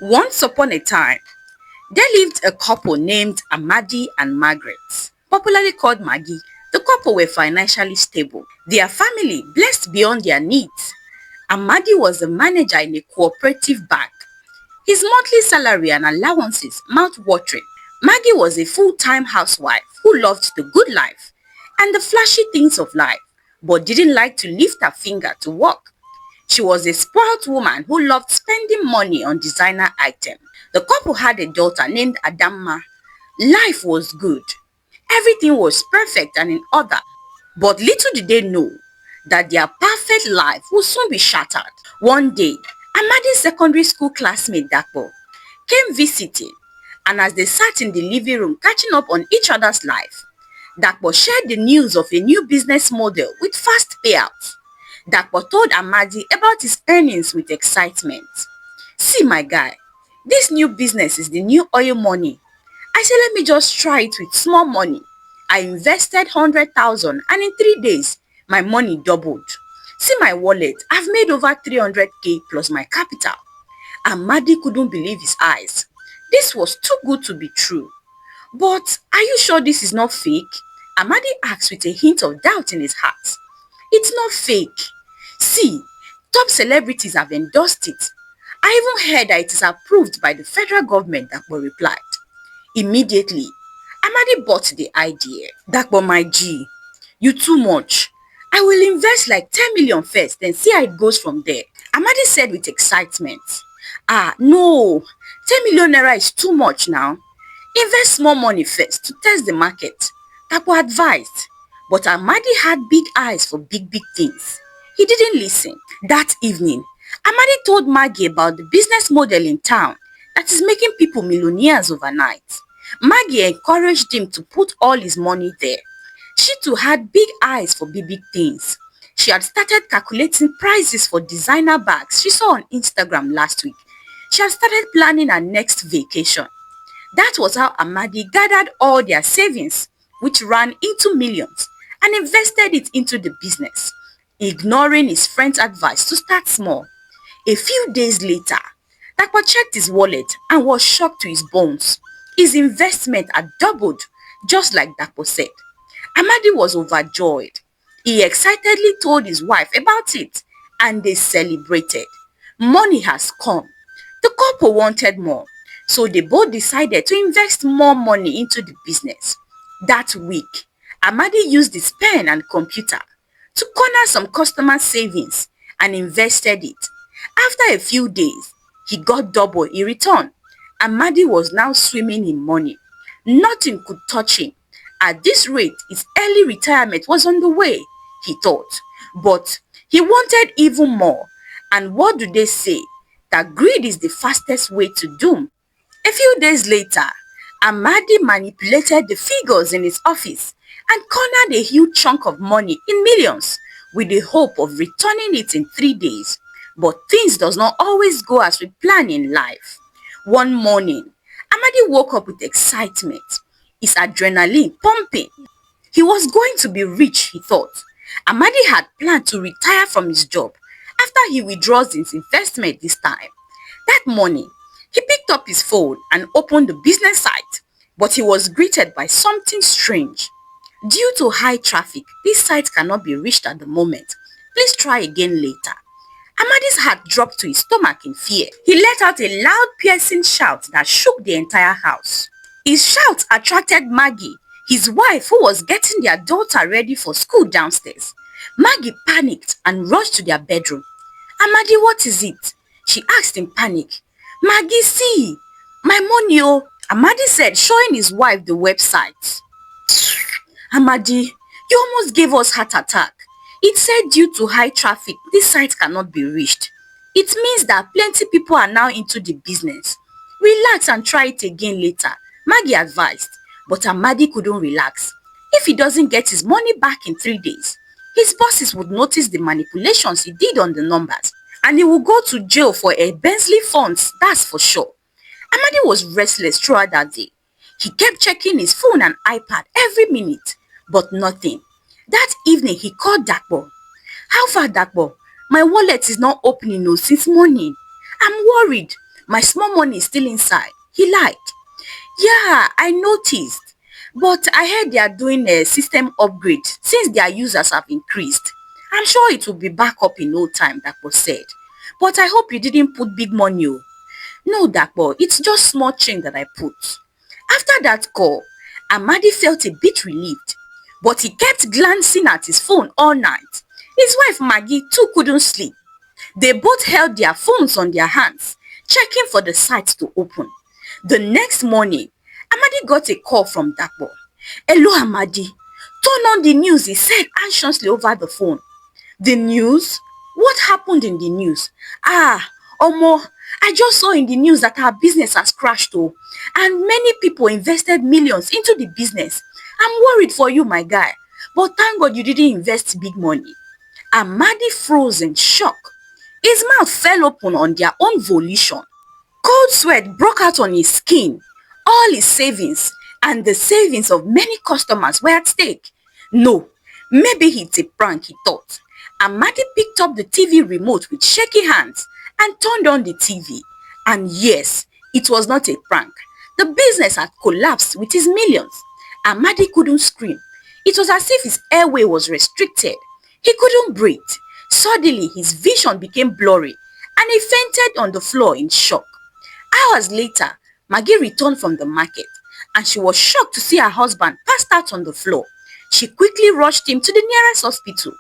Once upon a time, there lived a couple named Amadi and Margaret, popularly called Maggie. The couple were financially stable, their family blessed beyond their needs. Amadi was a manager in a cooperative bank. His monthly salary and allowances mouth-watering. Maggie was a full-time housewife who loved the good life and the flashy things of life, but didn't like to lift her finger to work. She was a spoilt woman who loved spending money on designer items. The couple had a daughter named Adamma. Life was good. Everything was perfect and in order. But little did they know that their perfect life would soon be shattered. One day, Amadi's secondary school classmate Dapo came visiting, and as they sat in the living room catching up on each other's life, Dapo shared the news of a new business model with fast payouts. Dapo told Amadi about his earnings with excitement. "See my guy, this new business is the new oil money. I said let me just try it with small money. I invested 100,000 and in 3 days, my money doubled. See my wallet, I've made over 300k plus my capital." Amadi couldn't believe his eyes. This was too good to be true. "But are you sure this is not fake?" Amadi asked with a hint of doubt in his heart. "It's not fake. See, top celebrities have endorsed it. I even heard that it is approved by the federal government," Dakpo replied. Immediately, Amadi bought the idea. "Dakpo, my G, you too much. I will invest like 10 million first, then see how it goes from there," Amadi said with excitement. No, 10 million naira is too much now. Invest small money first to test the market," Dakpo advised. But Amadi had big eyes for big things. He didn't listen. That evening, Amadi told Maggie about the business model in town that is making people millionaires overnight. Maggie encouraged him to put all his money there. She too had big eyes for big things. She had started calculating prices for designer bags she saw on Instagram last week. She had started planning her next vacation. That was how Amadi gathered all their savings, which ran into millions, and invested it into the business, ignoring his friend's advice to start small. A few days later, Dakpo checked his wallet and was shocked to his bones. His investment had doubled, just like Dakpo said. Amadi was overjoyed. He excitedly told his wife about it, and they celebrated. Money has come. The couple wanted more, so they both decided to invest more money into the business. That week, Amadi used his pen and computer to corner some customer savings and invested it. After a few days, he got double in return. Amadi was now swimming in money. Nothing could touch him. At this rate, his early retirement was on the way, he thought. But he wanted even more. And what do they say? That greed is the fastest way to doom. A few days later, Amadi manipulated the figures in his office and cornered a huge chunk of money in millions with the hope of returning it in 3 days. But things does not always go as we plan in life. One morning, Amadi woke up with excitement, his adrenaline pumping. He was going to be rich, he thought. Amadi had planned to retire from his job after he withdraws his investment this time. That morning, he picked up his phone and opened the business site, but he was greeted by something strange. "Due to high traffic, this site cannot be reached at the moment. Please try again later." Amadi's heart dropped to his stomach in fear. He let out a loud piercing shout that shook the entire house. His shout attracted Maggie, his wife, who was getting their daughter ready for school downstairs. Maggie panicked and rushed to their bedroom. "Amadi, what is it?" she asked in panic. "Maggie, see! My money, oh!" Amadi said, showing his wife the website. "Amadi, you almost gave us heart attack. It said due to high traffic, this site cannot be reached. It means that plenty people are now into the business. Relax and try it again later," Maggie advised. But Amadi couldn't relax. If he doesn't get his money back in 3 days, his bosses would notice the manipulations he did on the numbers, and he will go to jail for a Bensley funds, that's for sure. Amadi was restless throughout that day. He kept checking his phone and iPad every minute, but nothing. That evening, he called Dakpo. "How far, Dakpo? My wallet is not opening since morning. I'm worried. My small money is still inside. He lied. Yeah, I noticed. But I heard they are doing a system upgrade since their users have increased. I'm sure it will be back up in no time, Dakpo said. But I hope you didn't put big money. Oh. No, Dakpo, it's just small change that I put. After that call, Amadi felt a bit relieved, but he kept glancing at his phone all night. His wife Maggie too couldn't sleep. They both held their phones on their hands, checking for the site to open. The next morning, Amadi got a call from Dakpo. Hello, Amadi. Turn on the news, he said anxiously over the phone. The news? What happened in the news? Omo, I just saw in the news that our business has crashed oh, and many people invested millions into the business. I'm worried for you, my guy. But thank God you didn't invest big money. Amadi froze in shock. His mouth fell open on their own volition. Cold sweat broke out on his skin. All his savings and the savings of many customers were at stake. No, maybe it's a prank, he thought. Amadi picked up the TV remote with shaky hands and turned on the TV. And yes, it was not a prank. The business had collapsed with his millions. Amadi couldn't scream. It was as if his airway was restricted. He couldn't breathe. Suddenly, his vision became blurry and he fainted on the floor in shock. Hours later, Maggie returned from the market and she was shocked to see her husband passed out on the floor. She quickly rushed him to the nearest hospital.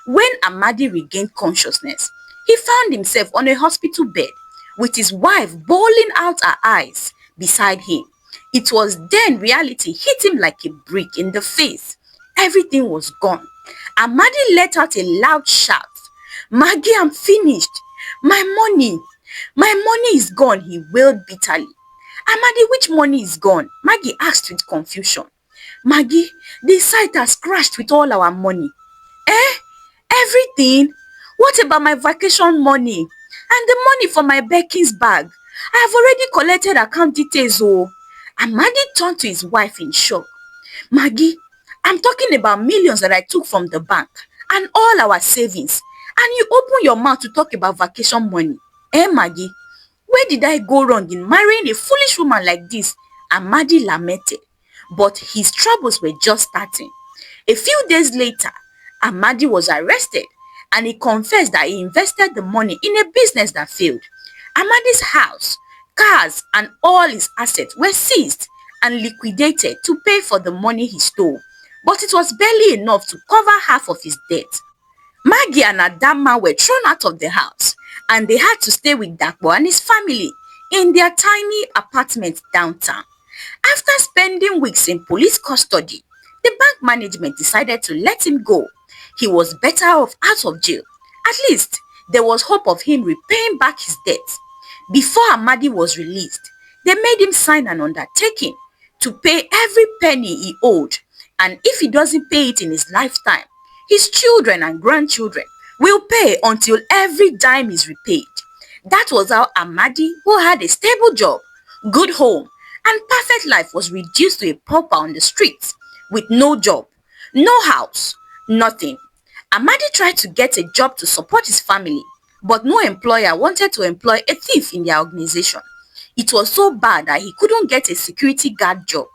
When Amadi regained consciousness, he found himself on a hospital bed with his wife bawling out her eyes beside him. It was then reality hit him like a brick in the face. Everything was gone. Amadi let out a loud shout. Maggie, I'm finished. My money. My money is gone, he wailed bitterly. Amadi, which money is gone? Maggie asked with confusion. Maggie, the site has crashed with all our money. Eh? Everything? What about my vacation money? And the money for my Becky's bag? I have already collected account details, oh. Amadi turned to his wife in shock. Maggie, I'm talking about millions that I took from the bank and all our savings. And you open your mouth to talk about vacation money. Eh, Maggie? Where did I go wrong in marrying a foolish woman like this? Amadi lamented. But his troubles were just starting. A few days later, Amadi was arrested and he confessed that he invested the money in a business that failed. Amadi's house, cars and all his assets were seized and liquidated to pay for the money he stole. But it was barely enough to cover half of his debt. Maggie and Adamma were thrown out of the house and they had to stay with Dakpo and his family in their tiny apartment downtown. After spending weeks in police custody, the bank management decided to let him go. He was better off out of jail. At least, there was hope of him repaying back his debt. Before Amadi was released, they made him sign an undertaking to pay every penny he owed, and if he doesn't pay it in his lifetime, his children and grandchildren will pay until every dime is repaid. That was how Amadi, who had a stable job, good home, and perfect life was reduced to a pauper on the streets with no job, no house, nothing. Amadi tried to get a job to support his family, but no employer wanted to employ a thief in their organization. It was so bad that he couldn't get a security guard job.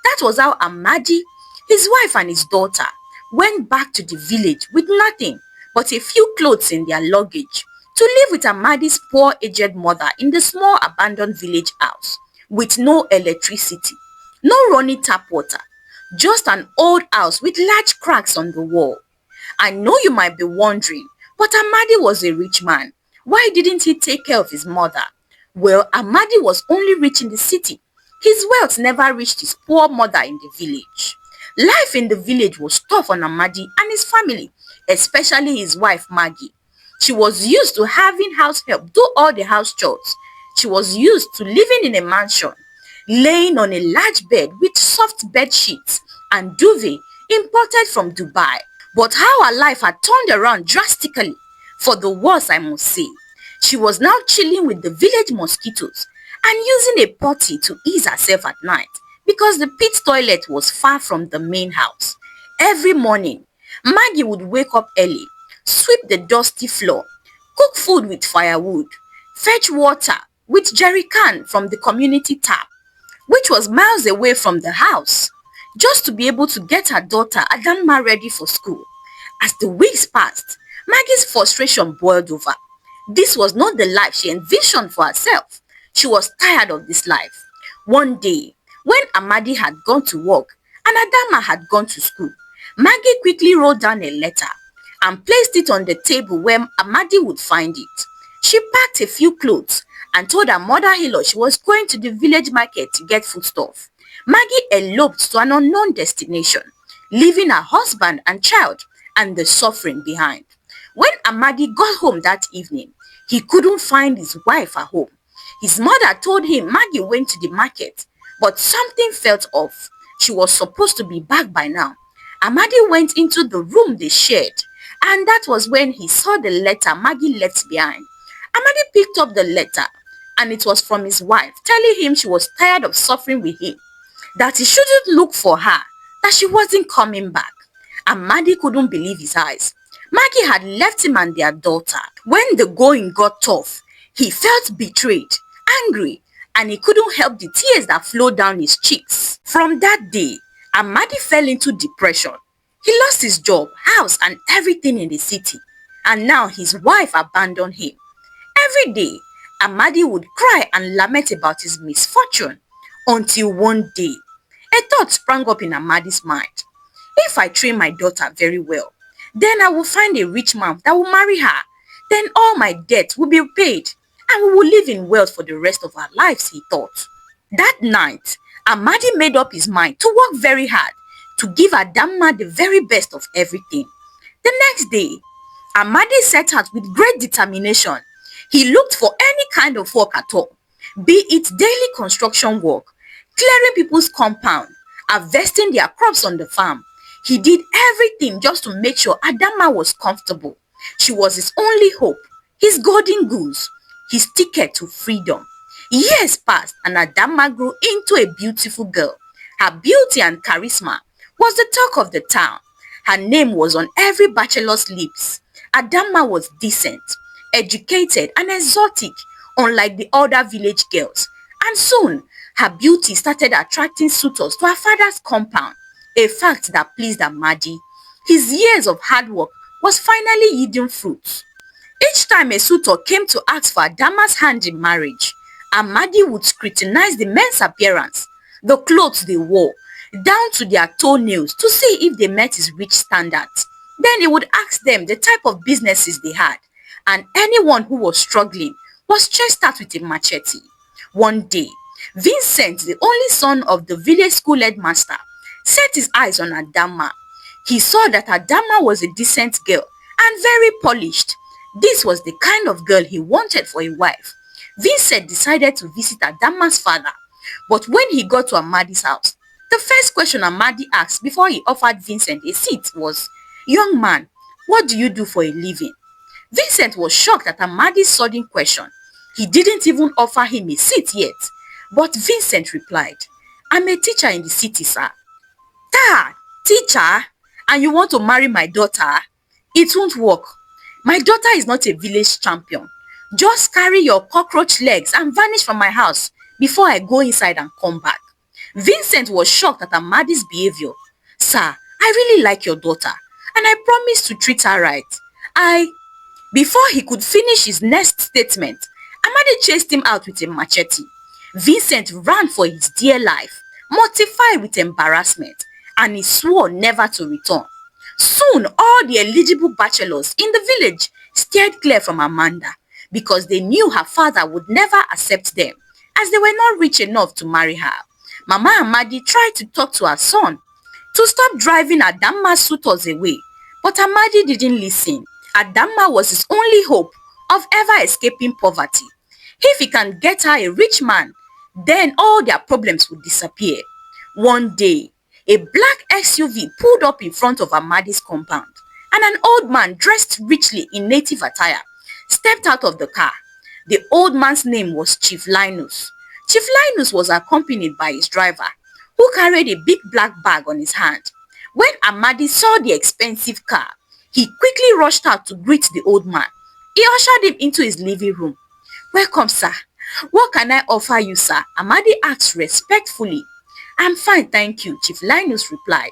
That was how Amadi, his wife and his daughter went back to the village with nothing but a few clothes in their luggage to live with Amadi's poor aged mother in the small abandoned village house with no electricity, no running tap water, just an old house with large cracks on the wall. I know you might be wondering, but Amadi was a rich man. Why didn't he take care of his mother? Well, Amadi was only rich in the city. His wealth never reached his poor mother in the village. Life in the village was tough on Amadi and his family, especially his wife Maggie. She was used to having house help do all the house chores. She was used to living in a mansion, laying on a large bed with soft bed sheets and duvet imported from Dubai. But how her life had turned around drastically, for the worse I must say. She was now chilling with the village mosquitoes and using a potty to ease herself at night because the pit toilet was far from the main house. Every morning, Maggie would wake up early, sweep the dusty floor, cook food with firewood, fetch water, with jerry can from the community tap, which was miles away from the house, just to be able to get her daughter Adamma ready for school. As the weeks passed, Maggie's frustration boiled over. This was not the life she envisioned for herself. She was tired of this life. One day, when Amadi had gone to work and Adama had gone to school, Maggie quickly wrote down a letter and placed it on the table where Amadi would find it. She packed a few clothes and told her mother-in-law she was going to the village market to get foodstuff. Maggie eloped to an unknown destination, leaving her husband and child and the suffering behind. When Amadi got home that evening, he couldn't find his wife at home. His mother told him Maggie went to the market, but something felt off. She was supposed to be back by now. Amadi went into the room they shared, and that was when he saw the letter Maggie left behind. Amadi picked up the letter, and it was from his wife telling him she was tired of suffering with him, that he shouldn't look for her, that she wasn't coming back. Amadi couldn't believe his eyes. Maggie had left him and their daughter. When the going got tough, he felt betrayed, angry, and he couldn't help the tears that flowed down his cheeks. From that day, Amadi fell into depression. He lost his job, house, and everything in the city, and now his wife abandoned him. Every day, Amadi would cry and lament about his misfortune, until one day, a thought sprang up in Amadi's mind. If I train my daughter very well, then I will find a rich man that will marry her. Then all my debts will be paid, and we will live in wealth for the rest of our lives, he thought. That night, Amadi made up his mind to work very hard to give Adamma the very best of everything. The next day, Amadi set out with great determination. He looked for any kind of work at all, be it daily construction work, clearing people's compound, harvesting their crops on the farm. He did everything just to make sure Adamma was comfortable. She was his only hope, his golden goose, his ticket to freedom. Years passed and Adamma grew into a beautiful girl. Her beauty and charisma was the talk of the town. Her name was on every bachelor's lips. Adamma was decent, educated, and exotic, unlike the other village girls. And soon, her beauty started attracting suitors to her father's compound, a fact that pleased Amadi. His years of hard work was finally yielding fruit. Each time a suitor came to ask for Adama's hand in marriage, Amadi would scrutinize the men's appearance, the clothes they wore, down to their toenails to see if they met his rich standards. Then he would ask them the type of businesses they had, and anyone who was struggling was chased out with a machete. One day, Vincent, the only son of the village school headmaster, set his eyes on Adamma. He saw that Adamma was a decent girl and very polished. This was the kind of girl he wanted for a wife. Vincent decided to visit Adamma's father, but when he got to Amadi's house, the first question Amadi asked before he offered Vincent a seat was, "Young man, what do you do for a living?" Vincent was shocked at Amadi's sudden question. He didn't even offer him a seat yet, but Vincent replied, "I'm a teacher in the city, sir." "Ta, teacher? And you want to marry my daughter? It won't work. My daughter is not a village champion. Just carry your cockroach legs and vanish from my house before I go inside and come back." Vincent was shocked at Amadi's behavior. "Sir, I really like your daughter, and I promise to treat her right. Before he could finish his next statement, Amadi chased him out with a machete. Vincent ran for his dear life, mortified with embarrassment, and he swore never to return. Soon, all the eligible bachelors in the village steered clear from Amanda because they knew her father would never accept them, as they were not rich enough to marry her. Mama Amadi tried to talk to her son to stop driving Adamma's suitors away, but Amadi didn't listen. Adamma was his only hope of ever escaping poverty. If he can get her a rich man, then all their problems would disappear. One day, a black SUV pulled up in front of Amadi's compound, and an old man dressed richly in native attire stepped out of the car. The old man's name was Chief Linus. Chief Linus was accompanied by his driver, who carried a big black bag on his hand. When Amadi saw the expensive car, he quickly rushed out to greet the old man. He ushered him into his living room. "Welcome, sir. What can I offer you, sir? Amadi asked respectfully. I'm fine, thank you, Chief Linus replied.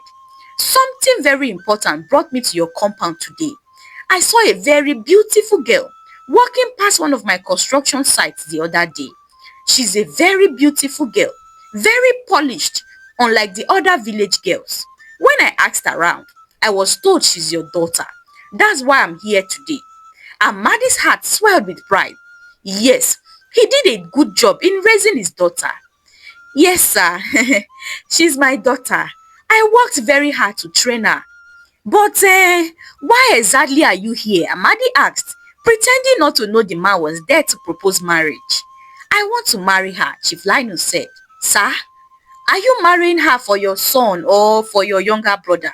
Something very important brought me to your compound today. I saw a very beautiful girl walking past one of my construction sites the other day. She's a very beautiful girl, very polished, unlike the other village girls. When I asked around, I was told she's your daughter. That's why I'm here today. Amadi's heart swelled with pride. Yes, he did a good job in raising his daughter. Yes, sir. She's my daughter. I worked very hard to train her. But why exactly are you here? Amadi asked, pretending not to know the man was there to propose marriage. I want to marry her, Chief Linus said. Sir, are you marrying her for your son or for your younger brother?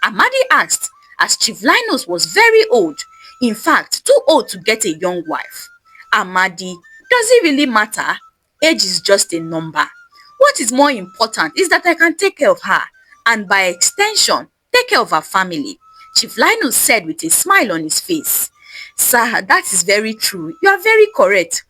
Amadi asked, as Chief Linus was very old, in fact, too old to get a young wife. Amadi, does it really matter? Age is just a number. What is more important is that I can take care of her, and by extension, take care of her family, Chief Linus said with a smile on his face. Sir, that is very true. You are very correct.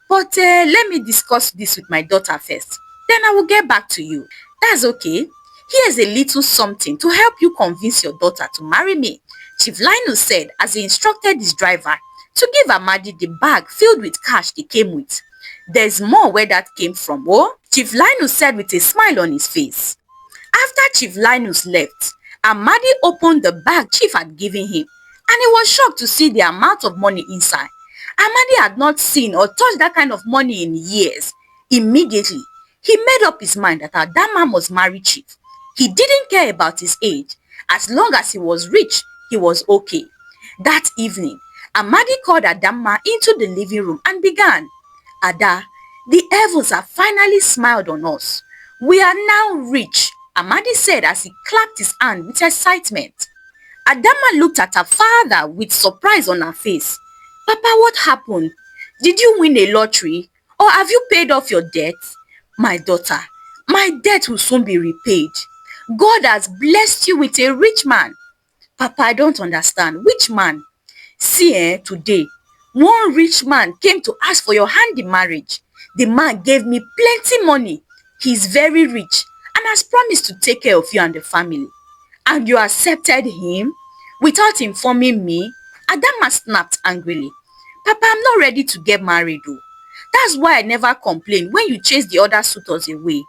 But let me discuss this with my daughter first. Then I will get back to you. That's okay. Here's a little something to help you convince your daughter to marry me, Chief Linus said as he instructed his driver to give Amadi the bag filled with cash they came with. There's more where that came from, oh? Chief Linus said with a smile on his face. After Chief Linus left, Amadi opened the bag Chief had given him, and he was shocked to see the amount of money inside. Amadi had not seen or touched that kind of money in years. Immediately, he made up his mind that Adama must marry Chief. He didn't care about his age. As long as he was rich, he was okay. That evening, Amadi called Adamma into the living room and began. Ada, the heavens have finally smiled on us. We are now rich, Amadi said as he clapped his hand with excitement. Adamma looked at her father with surprise on her face. Papa, what happened? Did you win a lottery? Or have you paid off your debt? My daughter, my debt will soon be repaid. God has blessed you with a rich man. Papa, I don't understand. Which man? See, today, one rich man came to ask for your hand in marriage. The man gave me plenty money. He is very rich and has promised to take care of you and the family. And you accepted him without informing me? Adama snapped angrily. Papa, I'm not ready to get married though. That's why I never complained when you chased the other suitors away.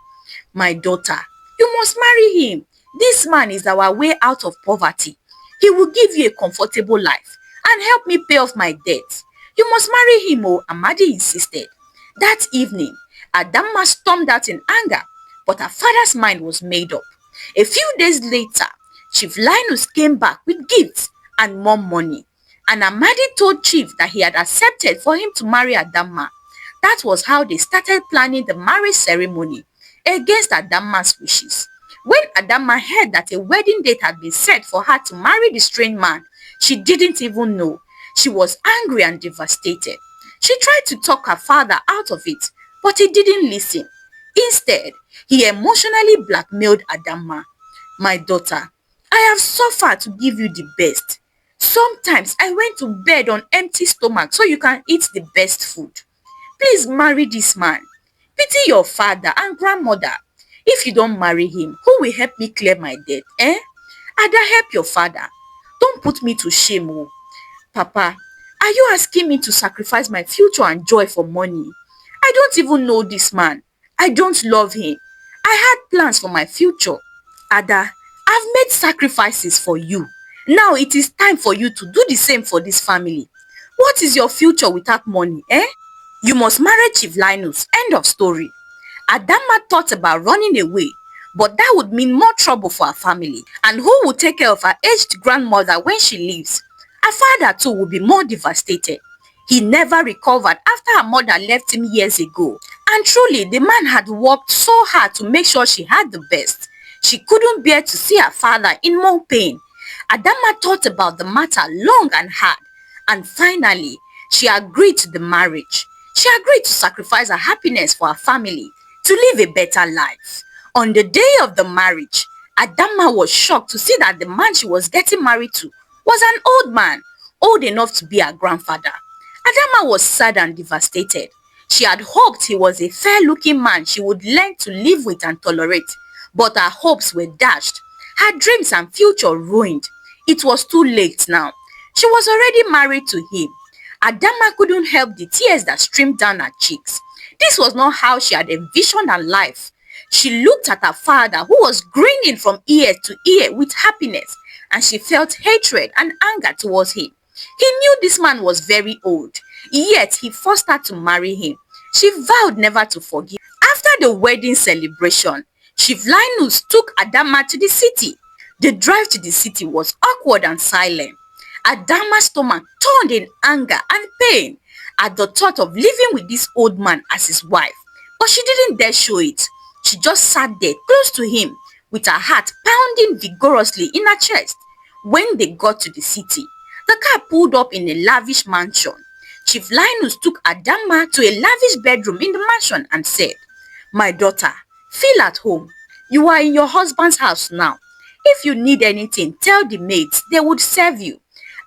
My daughter, you must marry him. This man is our way out of poverty. He will give you a comfortable life and help me pay off my debts. You must marry him, oh, Amadi insisted. That evening, Adamma stormed out in anger, but her father's mind was made up. A few days later, Chief Linus came back with gifts and more money, and Amadi told Chief that he had accepted for him to marry Adamma. That was how they started planning the marriage ceremony against Adamma's wishes. When Adamma heard that a wedding date had been set for her to marry the strange man, she didn't even know. She was angry and devastated. She tried to talk her father out of it, but he didn't listen. Instead, he emotionally blackmailed Adamma. My daughter, I have suffered to give you the best. Sometimes I went to bed on empty stomach so you can eat the best food. Please marry this man. Pity your father and grandmother. If you don't marry him, who will help me clear my debt, eh? Ada, help your father. Don't put me to shame, oh. Papa, are you asking me to sacrifice my future and joy for money? I don't even know this man. I don't love him. I had plans for my future. Ada, I've made sacrifices for you. Now it is time for you to do the same for this family. What is your future without money, eh? You must marry Chief Linus. End of story. Adamma thought about running away, but that would mean more trouble for her family. And who will take care of her aged grandmother when she leaves? Her father too will be more devastated. He never recovered after her mother left him years ago. And truly, the man had worked so hard to make sure she had the best. She couldn't bear to see her father in more pain. Adamma thought about the matter long and hard. And finally, she agreed to the marriage. She agreed to sacrifice her happiness for her family to live a better life. On the day of the marriage, Adamma was shocked to see that the man she was getting married to was an old man, old enough to be her grandfather. Adamma was sad and devastated. She had hoped he was a fair-looking man she would learn to live with and tolerate, but her hopes were dashed, her dreams and future ruined. It was too late now. She was already married to him. Adama couldn't help the tears that streamed down her cheeks. This was not how she had envisioned her life. She looked at her father, who was grinning from ear to ear with happiness, and she felt hatred and anger towards him. He knew this man was very old, yet he forced her to marry him. She vowed never to forgive. After the wedding celebration, Chief Linus took Adama to the city. The drive to the city was awkward and silent. Adama's stomach turned in anger and pain at the thought of living with this old man as his wife. But she didn't dare show it. She just sat there close to him with her heart pounding vigorously in her chest. When they got to the city, the car pulled up in a lavish mansion. Chief Linus took Adama to a lavish bedroom in the mansion and said, "My daughter, feel at home. You are in your husband's house now. If you need anything, tell the maids. They would serve you."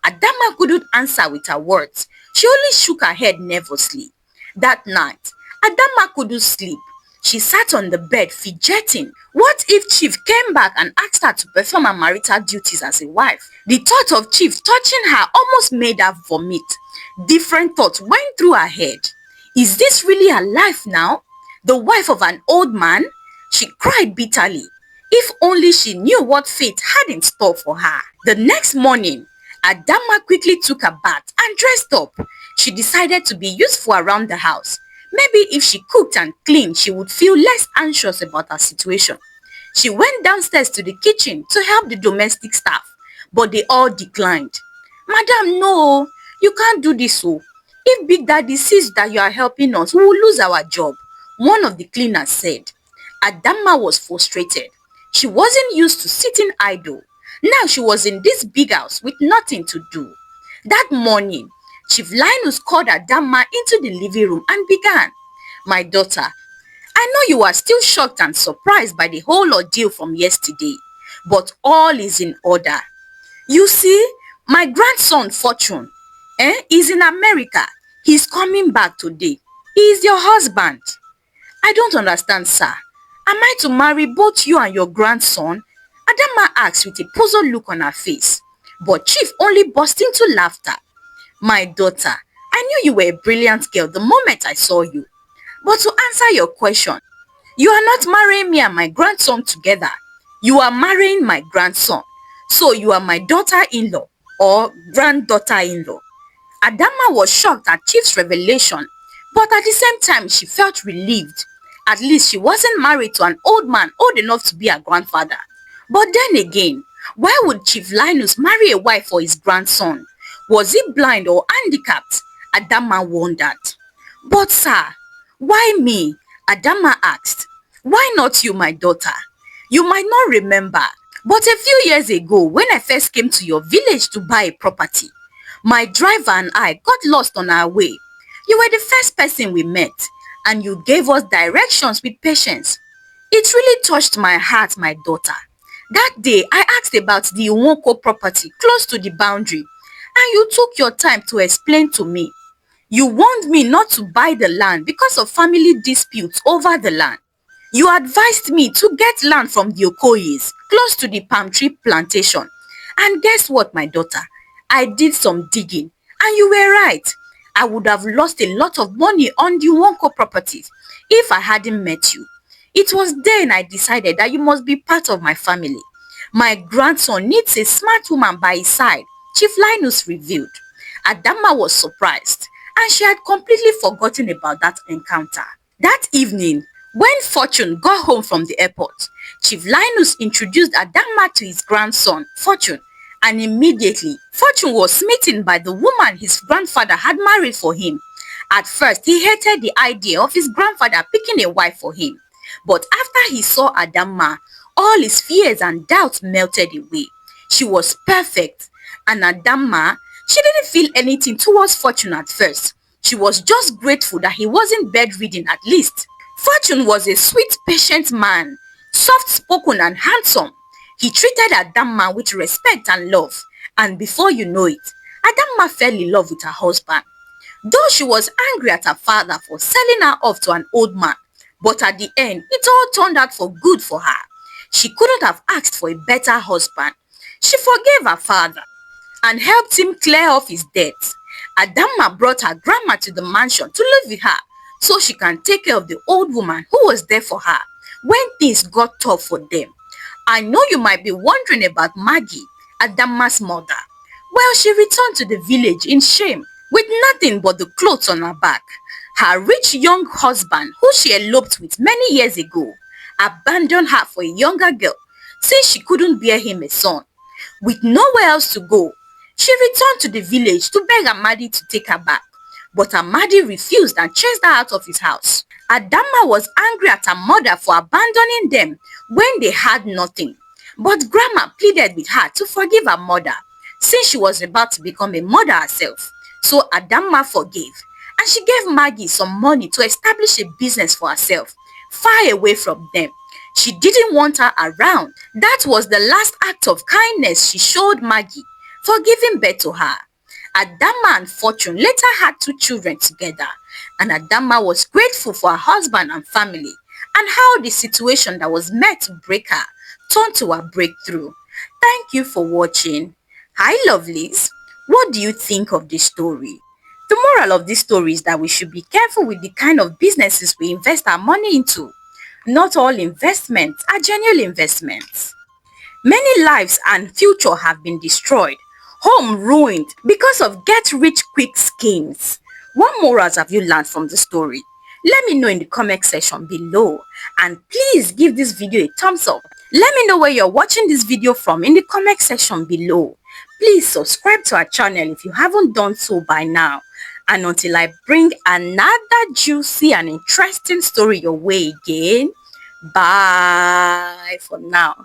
Adama couldn't answer with her words. She only shook her head nervously. That night, Adama couldn't sleep. She sat on the bed fidgeting. What if Chief came back and asked her to perform her marital duties as a wife? The thought of Chief touching her almost made her vomit. Different thoughts went through her head. Is this really her life now? The wife of an old man? She cried bitterly. If only she knew what fate had in store for her. The next morning, Adama quickly took a bath and dressed up. She decided to be useful around the house. Maybe if she cooked and cleaned, she would feel less anxious about her situation. She went downstairs to the kitchen to help the domestic staff, but they all declined. "Madam, no, you can't do this. So, if Big Daddy sees that you are helping us, we will lose our job," one of the cleaners said. Adama was frustrated. She wasn't used to sitting idle. Now she was in this big house with nothing to do. That morning, Chief Linus called Adama into the living room and began, "My daughter, I know you are still shocked and surprised by the whole ordeal from yesterday, but all is in order. You see, my grandson Fortune is in America. He's coming back today. He is your husband." "I don't understand, sir. Am I to marry both you and your grandson?" Adama asked with a puzzled look on her face. But Chief only burst into laughter. "My daughter, I knew you were a brilliant girl the moment I saw you. But to answer your question, you are not marrying me and my grandson together. You are marrying my grandson. So you are my daughter-in-law or granddaughter-in-law." Adama was shocked at Chief's revelation, but at the same time she felt relieved. At least she wasn't married to an old man old enough to be her grandfather. But then again, why would Chief Linus marry a wife for his grandson? Was he blind or handicapped? Adama wondered. "But sir, why me?" Adama asked. "Why not you, my daughter? You might not remember, but a few years ago when I first came to your village to buy a property, my driver and I got lost on our way. You were the first person we met, and you gave us directions with patience. It really touched my heart, my daughter. That day, I asked about the Nwoko property close to the boundary, and you took your time to explain to me. You warned me not to buy the land because of family disputes over the land. You advised me to get land from the Okoyes close to the palm tree plantation. And guess what, my daughter? I did some digging, and you were right. I would have lost a lot of money on the Nwoko properties if I hadn't met you. It was then I decided that you must be part of my family. My grandson needs a smart woman by his side," Chief Linus revealed. Adama was surprised, and she had completely forgotten about that encounter. That evening, when Fortune got home from the airport, Chief Linus introduced Adama to his grandson, Fortune, and immediately, Fortune was smitten by the woman his grandfather had married for him. At first, he hated the idea of his grandfather picking a wife for him. But after he saw Adama, all his fears and doubts melted away. She was perfect, and Adama, she didn't feel anything towards Fortune at first. She was just grateful that he wasn't bedridden at least. Fortune was a sweet, patient man, soft-spoken and handsome. He treated Adama with respect and love, and before you know it, Adama fell in love with her husband. Though she was angry at her father for selling her off to an old man, but at the end, it all turned out for good for her. She couldn't have asked for a better husband. She forgave her father and helped him clear off his debts. Adamma brought her grandma to the mansion to live with her so she can take care of the old woman who was there for her when things got tough for them. I know you might be wondering about Maggie, Adamma's mother. Well, she returned to the village in shame with nothing but the clothes on her back. Her rich young husband, who she eloped with many years ago, abandoned her for a younger girl since she couldn't bear him a son. With nowhere else to go, she returned to the village to beg Amadi to take her back. But Amadi refused and chased her out of his house. Adama was angry at her mother for abandoning them when they had nothing. But Grandma pleaded with her to forgive her mother since she was about to become a mother herself. So Adama forgave, and she gave Maggie some money to establish a business for herself, far away from them. She didn't want her around. That was the last act of kindness she showed Maggie for giving birth to her. Adama and Fortune later had two children together, and Adama was grateful for her husband and family and how the situation that was meant to break her turned to a breakthrough. Thank you for watching. Hi lovelies, what do you think of this story? The moral of this story is that we should be careful with the kind of businesses we invest our money into. Not all investments are genuine investments. Many lives and future have been destroyed, home ruined because of get-rich-quick schemes. What morals have you learned from the story? Let me know in the comment section below, and please give this video a thumbs up. Let me know where you're watching this video from in the comment section below. Please subscribe to our channel if you haven't done so by now. And until I bring another juicy and interesting story your way again, bye for now.